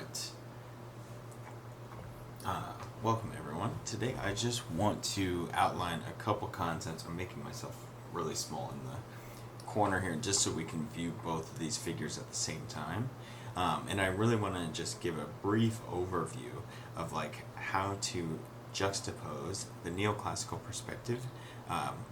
Alright, welcome everyone. Today I just want to outline a couple concepts. I'm making myself really small in the corner here just so we can view both of these figures at the same time. And I really want to just give a brief overview of like how to juxtapose the neoclassical perspective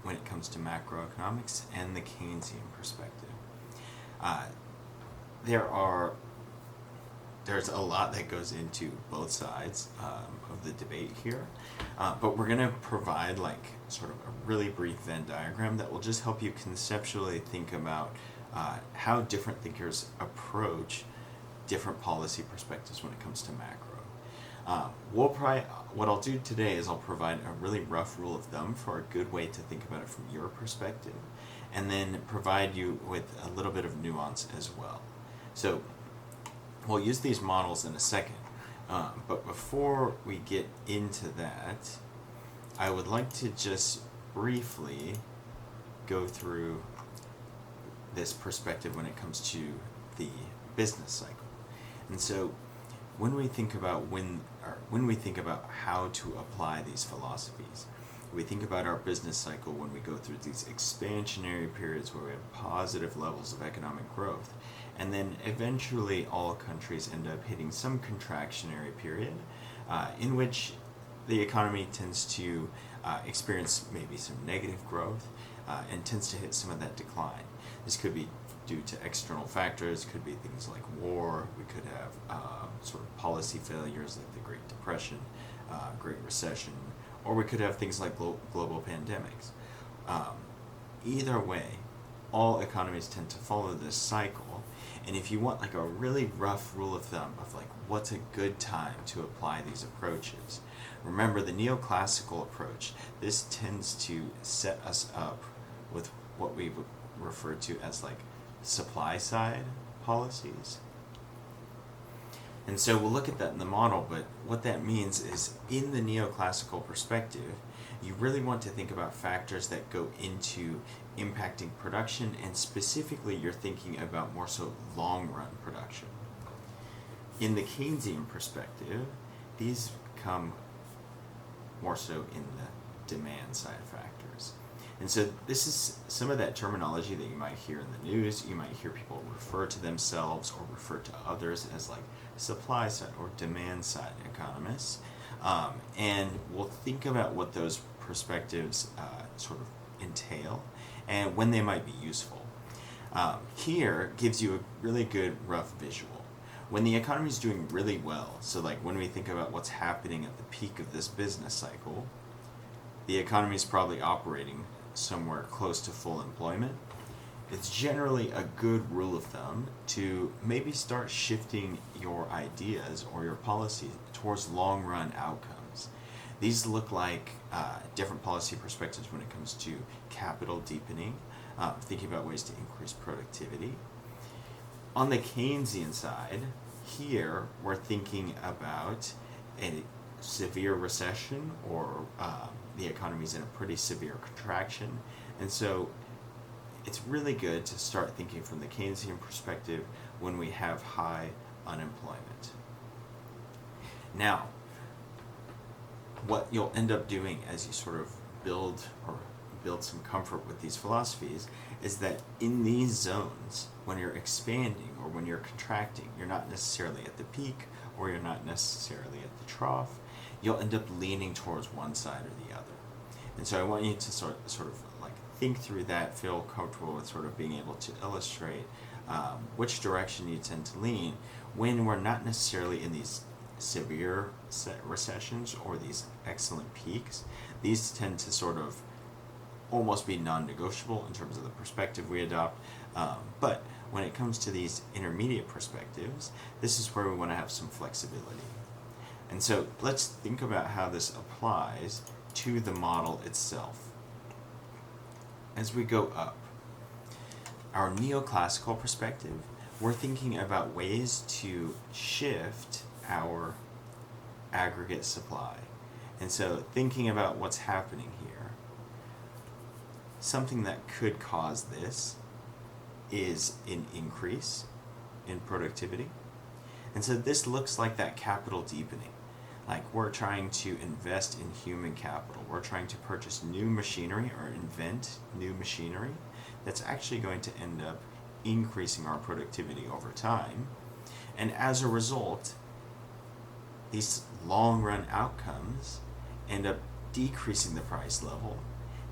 when it comes to macroeconomics and the Keynesian perspective. There's a lot that goes into both sides of the debate here, but we're going to provide like sort of a really brief Venn diagram that will just help you conceptually think about how different thinkers approach different policy perspectives when it comes to macro. What I'll do today is I'll provide a really rough rule of thumb for a good way to think about it from your perspective, and then provide you with a little bit of nuance as well. So we'll use these models in a second, but before we get into that, I would like to just briefly go through this perspective when it comes to the business cycle. And so when we think about how to apply these philosophies, we think about our business cycle when we go through these expansionary periods where we have positive levels of economic growth, and then eventually all countries end up hitting some contractionary period in which the economy tends to experience maybe some negative growth and tends to hit some of that decline. This could be due to external factors, could be things like war, we could have sort of policy failures like the Great Depression, Great Recession, or we could have things like global pandemics. Either way, all economies tend to follow this cycle, and if you want like a really rough rule of thumb of like what's a good time to apply these approaches, remember the neoclassical approach. This tends to set us up with what we would refer to as like supply side policies. And so we'll look at that in the model, but what that means is in the neoclassical perspective, you really want to think about factors that go into impacting production, and specifically you're thinking about more so long-run production. In the Keynesian perspective, these come more so in the demand side factors. And so this is some of that terminology that you might hear in the news. You might hear people refer to themselves or refer to others as like supply side or demand side economists. And we'll think about what those perspectives sort of entail and when they might be useful. Here gives you a really good rough visual. When the economy is doing really well, so like when we think about what's happening at the peak of this business cycle, the economy is probably operating somewhere close to full employment. It's generally a good rule of thumb to maybe start shifting your ideas or your policy towards long-run outcomes. These look like different policy perspectives when it comes to capital deepening, thinking about ways to increase productivity. On the Keynesian side, here we're thinking about a severe recession or the economy's in a pretty severe contraction, and so it's really good to start thinking from the Keynesian perspective when we have high unemployment. Now, what you'll end up doing as you sort of build some comfort with these philosophies is that in these zones, when you're expanding or when you're contracting, you're not necessarily at the peak or you're not necessarily at the trough. You'll end up leaning towards one side or the other. And so I want you to sort of like think through that, feel comfortable with sort of being able to illustrate which direction you tend to lean when we're not necessarily in these severe recessions or these excellent peaks. These tend to sort of almost be non-negotiable in terms of the perspective we adopt, but when it comes to these intermediate perspectives, this is where we want to have some flexibility. And so let's think about how this applies to the model itself. As we go up, our neoclassical perspective, we're thinking about ways to shift our aggregate supply. And so thinking about what's happening here, something that could cause this is an increase in productivity. And so this looks like that capital deepening. Like we're trying to invest in human capital. We're trying to purchase new machinery or invent new machinery that's actually going to end up increasing our productivity over time. And as a result, these long run outcomes end up decreasing the price level.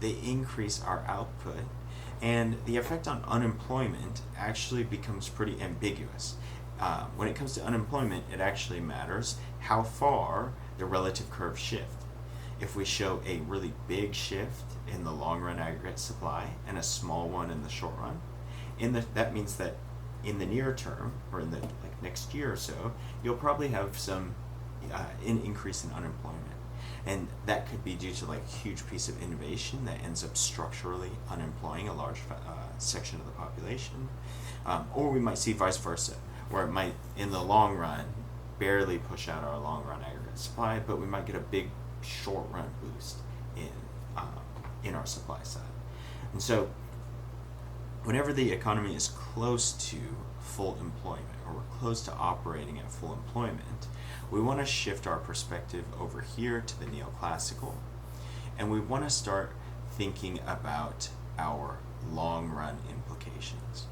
They increase our output. And the effect on unemployment actually becomes pretty ambiguous. When it comes to unemployment, it actually matters how far the relative curves shift. If we show a really big shift in the long run aggregate supply and a small one in the short run, that means that in the near term, or in the next year or so, you'll probably have some an increase in unemployment. And that could be due to a huge piece of innovation that ends up structurally unemploying a large section of the population. Or we might see vice versa, where it might, in the long run, barely push out our long run aggregate supply, but we might get a big short run boost in our supply side. And so whenever the economy is close to full employment, or we're close to operating at full employment, we want to shift our perspective over here to the neoclassical, and we want to start thinking about our long run implications.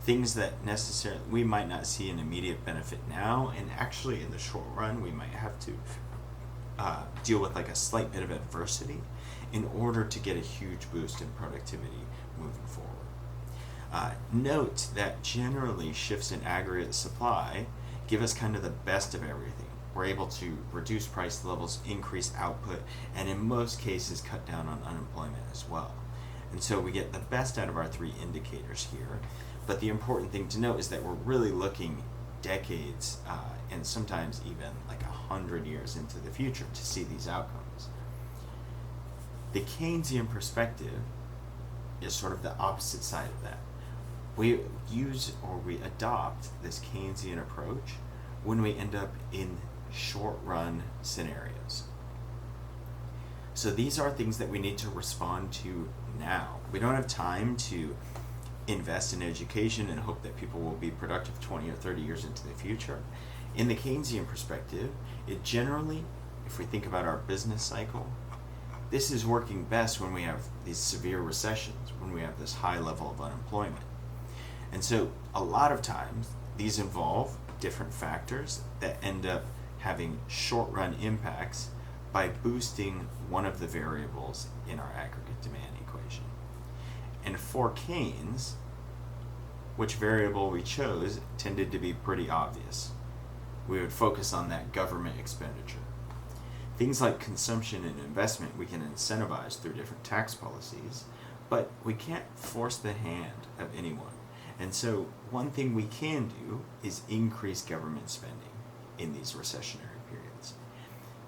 Things that necessarily we might not see an immediate benefit now, and actually in the short run we might have to deal with a slight bit of adversity in order to get a huge boost in productivity moving forward. Note that generally shifts in aggregate supply give us kind of the best of everything. We're able to reduce price levels, increase output, and in most cases cut down on unemployment as well. And so we get the best out of our three indicators here. But the important thing to note is that we're really looking decades and sometimes even 100 years into the future to see these outcomes. The Keynesian perspective is sort of the opposite side of that. We use or we adopt this Keynesian approach when we end up in short run scenarios. So these are things that we need to respond to now. We don't have time to invest in education and hope that people will be productive 20 or 30 years into the future. In the Keynesian perspective, it generally, if we think about our business cycle, this is working best when we have these severe recessions, when we have this high level of unemployment. And so a lot of times these involve different factors that end up having short-run impacts by boosting one of the variables in our aggregate demand equation. And for Keynes, which variable we chose tended to be pretty obvious. We would focus on that government expenditure. Things like consumption and investment we can incentivize through different tax policies, but we can't force the hand of anyone. And so one thing we can do is increase government spending in these recessionary periods.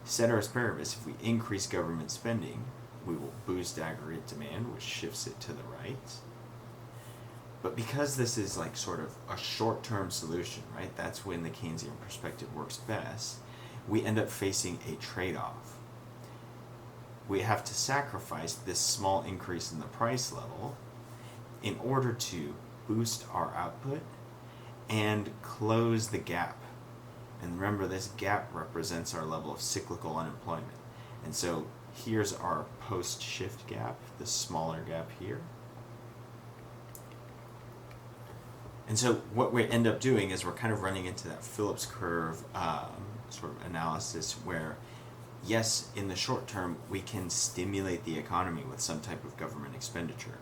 Ceteris paribus, if we increase government spending, we will boost aggregate demand, which shifts it to the right. But because this is sort of a short-term solution, right? That's when the Keynesian perspective works best. We end up facing a trade-off. We have to sacrifice this small increase in the price level in order to boost our output and close the gap. And remember, this gap represents our level of cyclical unemployment. And so here's our post-shift gap, the smaller gap here. And so what we end up doing is we're kind of running into that Phillips curve sort of analysis where, yes, in the short term, we can stimulate the economy with some type of government expenditure.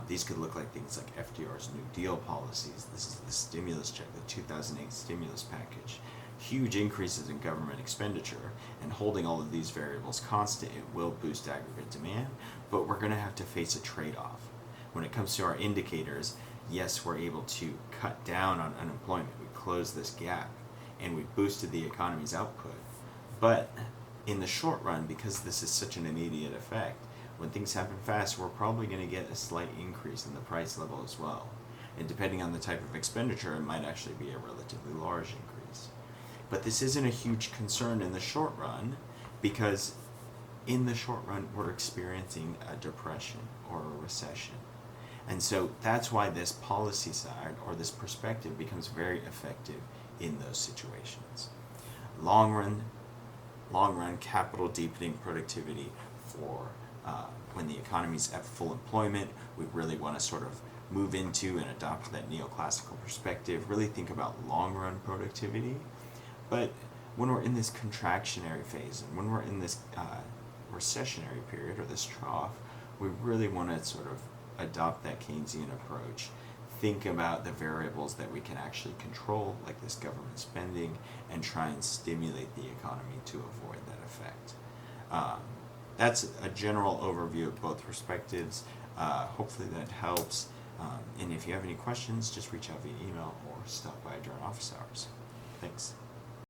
These could look like things like FDR's New Deal policies. This is the stimulus check, the 2008 stimulus package. Huge increases in government expenditure, and holding all of these variables constant, it will boost aggregate demand, but we're going to have to face a trade-off. When it comes to our indicators, yes, we're able to cut down on unemployment. We closed this gap, and we boosted the economy's output. But in the short run, because this is such an immediate effect, when things happen fast, we're probably going to get a slight increase in the price level as well. And depending on the type of expenditure, it might actually be a relatively large increase. But this isn't a huge concern in the short run, because in the short run, we're experiencing a depression or a recession. And so that's why this policy side or this perspective becomes very effective in those situations. Long run capital deepening productivity for when the economy's at full employment. We really want to sort of move into and adopt that neoclassical perspective, really think about long run productivity. But when we're in this contractionary phase and when we're in this recessionary period or this trough, we really want to sort of adopt that Keynesian approach, think about the variables that we can actually control, like this government spending, and try and stimulate the economy to avoid that effect. That's a general overview of both perspectives. Hopefully that helps. And if you have any questions, just reach out via email or stop by during office hours. Thanks.